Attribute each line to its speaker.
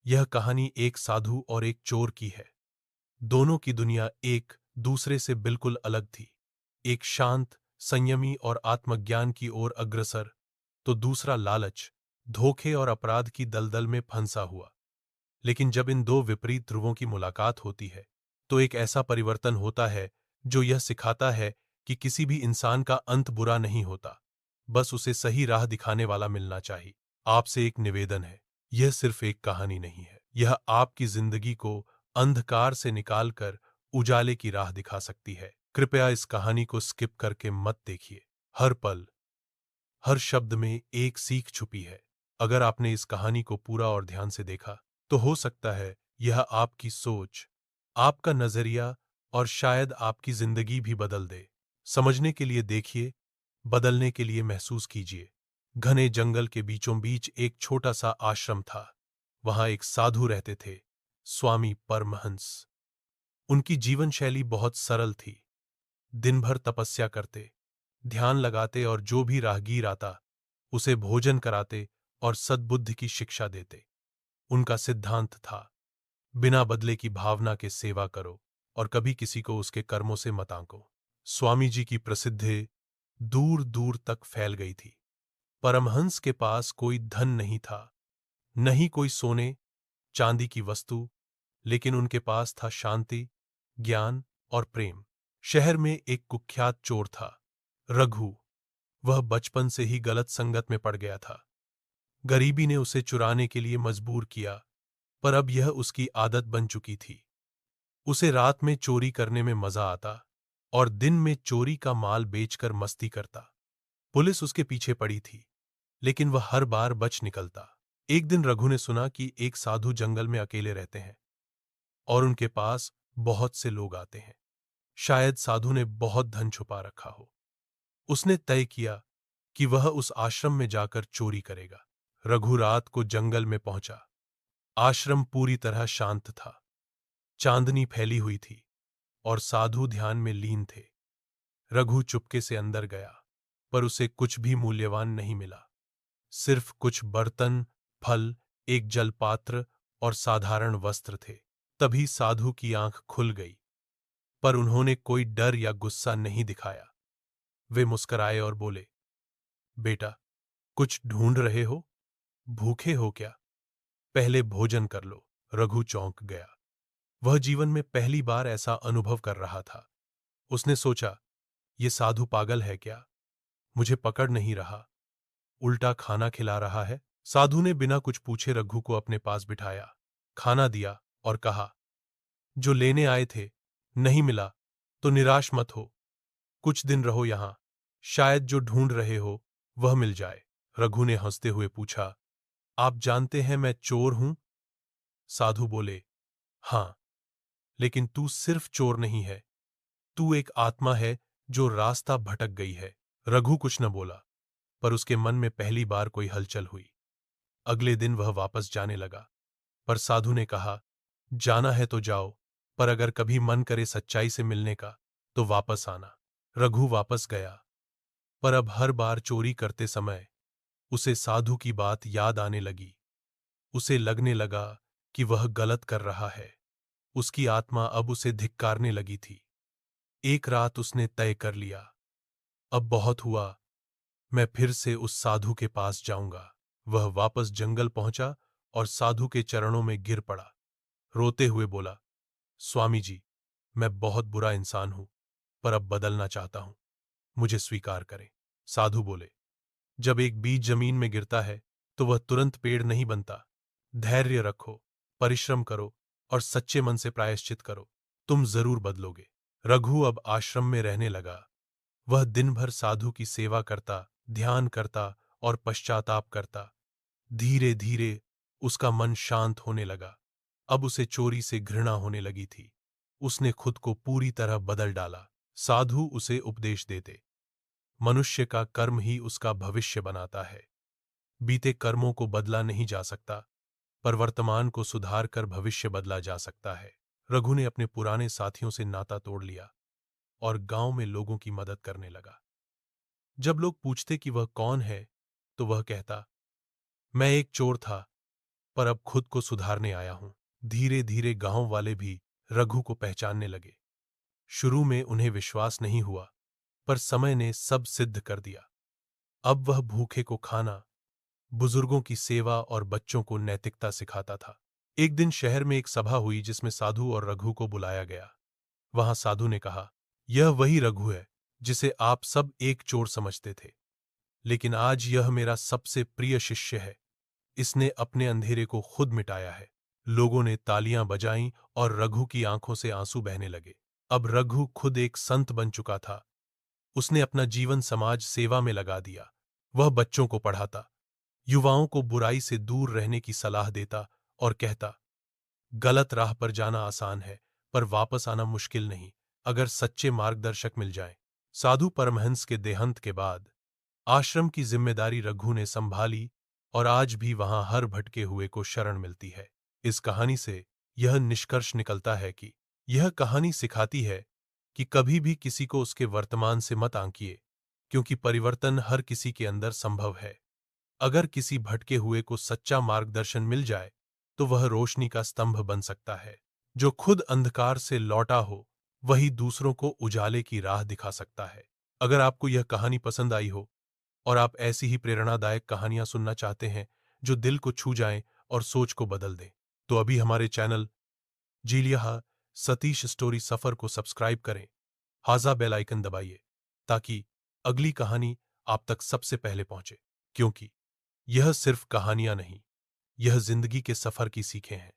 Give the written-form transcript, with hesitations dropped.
Speaker 1: यह कहानी एक साधु और एक चोर की है। दोनों की दुनिया एक दूसरे से बिल्कुल अलग थी। एक शांत, संयमी और आत्मज्ञान की ओर अग्रसर, तो दूसरा लालच, धोखे और अपराध की दलदल में फंसा हुआ। लेकिन जब इन दो विपरीत ध्रुवों की मुलाकात होती है, तो एक ऐसा परिवर्तन होता है जो यह सिखाता है कि किसी भी इंसान का अंत बुरा नहीं होता, बस उसे सही राह दिखाने वाला मिलना चाहिए। आपसे एक निवेदन है, यह सिर्फ एक कहानी नहीं है, यह आपकी जिंदगी को अंधकार से निकालकर उजाले की राह दिखा सकती है। कृपया इस कहानी को स्किप करके मत देखिए। हर पल, हर शब्द में एक सीख छुपी है। अगर आपने इस कहानी को पूरा और ध्यान से देखा, तो हो सकता है यह आपकी सोच, आपका नजरिया और शायद आपकी जिंदगी भी बदल दे। समझने के लिए देखिए, बदलने के लिए महसूस कीजिए। घने जंगल के बीचों बीच एक छोटा सा आश्रम था। वहां एक साधु रहते थे, स्वामी परमहंस। उनकी जीवन शैली बहुत सरल थी। दिन भर तपस्या करते, ध्यान लगाते और जो भी राहगीर आता उसे भोजन कराते और सद्बुद्धि की शिक्षा देते। उनका सिद्धांत था, बिना बदले की भावना के सेवा करो और कभी किसी को उसके कर्मों से मत आंको। स्वामी जी की प्रसिद्धि दूर दूर तक फैल गई थी। परमहंस के पास कोई धन नहीं था, न ही कोई सोने चांदी की वस्तु, लेकिन उनके पास था शांति, ज्ञान और प्रेम। शहर में एक कुख्यात चोर था, रघु। वह बचपन से ही गलत संगत में पड़ गया था। गरीबी ने उसे चुराने के लिए मजबूर किया, पर अब यह उसकी आदत बन चुकी थी। उसे रात में चोरी करने में मजा आता और दिन में चोरी का माल बेचकर मस्ती करता। पुलिस उसके पीछे पड़ी थी, लेकिन वह हर बार बच निकलता। एक दिन रघु ने सुना कि एक साधु जंगल में अकेले रहते हैं और उनके पास बहुत से लोग आते हैं। शायद साधु ने बहुत धन छुपा रखा हो। उसने तय किया कि वह उस आश्रम में जाकर चोरी करेगा। रघु रात को जंगल में पहुंचा। आश्रम पूरी तरह शांत था। चांदनी फैली हुई थी और साधु ध्यान में लीन थे। रघु चुपके से अंदर गया, पर उसे कुछ भी मूल्यवान नहीं मिला। सिर्फ कुछ बर्तन, फल, एक जलपात्र और साधारण वस्त्र थे। तभी साधु की आंख खुल गई, पर उन्होंने कोई डर या गुस्सा नहीं दिखाया। वे मुस्कराए और बोले, बेटा, कुछ ढूंढ रहे हो? भूखे हो क्या? पहले भोजन कर लो। रघु चौंक गया। वह जीवन में पहली बार ऐसा अनुभव कर रहा था। उसने सोचा, ये साधु पागल है क्या? मुझे पकड़ नहीं रहा, उल्टा खाना खिला रहा है। साधु ने बिना कुछ पूछे रघु को अपने पास बिठाया, खाना दिया और कहा, जो लेने आए थे नहीं मिला तो निराश मत हो। कुछ दिन रहो यहां, शायद जो ढूंढ रहे हो वह मिल जाए। रघु ने हंसते हुए पूछा, आप जानते हैं मैं चोर हूं? साधु बोले, हां, लेकिन तू सिर्फ चोर नहीं है, तू एक आत्मा है जो रास्ता भटक गई है। रघु कुछ न बोला, पर उसके मन में पहली बार कोई हलचल हुई। अगले दिन वह वापस जाने लगा, पर साधु ने कहा, जाना है तो जाओ, पर अगर कभी मन करे सच्चाई से मिलने का, तो वापस आना। रघु वापस गया, पर अब हर बार चोरी करते समय उसे साधु की बात याद आने लगी। उसे लगने लगा कि वह गलत कर रहा है। उसकी आत्मा अब उसे धिक्कारने लगी थी। एक रात उसने तय कर लिया, अब बहुत हुआ, मैं फिर से उस साधु के पास जाऊंगा। वह वापस जंगल पहुंचा और साधु के चरणों में गिर पड़ा। रोते हुए बोला, स्वामी जी, मैं बहुत बुरा इंसान हूं, पर अब बदलना चाहता हूं, मुझे स्वीकार करें। साधु बोले, जब एक बीज जमीन में गिरता है तो वह तुरंत पेड़ नहीं बनता। धैर्य रखो, परिश्रम करो और सच्चे मन से प्रायश्चित करो, तुम जरूर बदलोगे। रघु अब आश्रम में रहने लगा। वह दिन भर साधु की सेवा करता, ध्यान करता और पश्चाताप करता। धीरे धीरे उसका मन शांत होने लगा। अब उसे चोरी से घृणा होने लगी थी। उसने खुद को पूरी तरह बदल डाला। साधु उसे उपदेश देते, मनुष्य का कर्म ही उसका भविष्य बनाता है। बीते कर्मों को बदला नहीं जा सकता, पर वर्तमान को सुधार कर भविष्य बदला जा सकता है। रघु ने अपने पुराने साथियों से नाता तोड़ लिया और गांव में लोगों की मदद करने लगा। जब लोग पूछते कि वह कौन है, तो वह कहता, मैं एक चोर था, पर अब खुद को सुधारने आया हूं। धीरे धीरे गांव वाले भी रघु को पहचानने लगे। शुरू में उन्हें विश्वास नहीं हुआ, पर समय ने सब सिद्ध कर दिया। अब वह भूखे को खाना, बुजुर्गों की सेवा और बच्चों को नैतिकता सिखाता था। एक दिन शहर में एक सभा हुई जिसमें साधु और रघु को बुलाया गया। वहां साधु ने कहा, यह वही रघु है जिसे आप सब एक चोर समझते थे, लेकिन आज यह मेरा सबसे प्रिय शिष्य है। इसने अपने अंधेरे को खुद मिटाया है। लोगों ने तालियां बजाईं और रघु की आंखों से आंसू बहने लगे। अब रघु खुद एक संत बन चुका था। उसने अपना जीवन समाज सेवा में लगा दिया। वह बच्चों को पढ़ाता, युवाओं को बुराई से दूर रहने की सलाह देता और कहता, गलत राह पर जाना आसान है, पर वापस आना मुश्किल नहीं, अगर सच्चे मार्गदर्शक मिल जाएं। साधु परमहंस के देहांत के बाद आश्रम की जिम्मेदारी रघु ने संभाली और आज भी वहां हर भटके हुए को शरण मिलती है। इस कहानी से यह निष्कर्ष निकलता है कि यह कहानी सिखाती है कि कभी भी किसी को उसके वर्तमान से मत आंकिए, क्योंकि परिवर्तन हर किसी के अंदर संभव है। अगर किसी भटके हुए को सच्चा मार्गदर्शन मिल जाए तो वह रोशनी का स्तंभ बन सकता है। जो खुद अंधकार से लौटा हो वही दूसरों को उजाले की राह दिखा सकता है। अगर आपको यह कहानी पसंद आई हो और आप ऐसी ही प्रेरणादायक कहानियां सुनना चाहते हैं जो दिल को छू जाएं और सोच को बदल दें, तो अभी हमारे चैनल जीलिया सतीश स्टोरी सफर को सब्सक्राइब करें, हाजा बेल आइकन दबाइए ताकि अगली कहानी आप तक सबसे पहले पहुंचे, क्योंकि यह सिर्फ कहानियां नहीं, यह जिंदगी के सफर की सीखें हैं।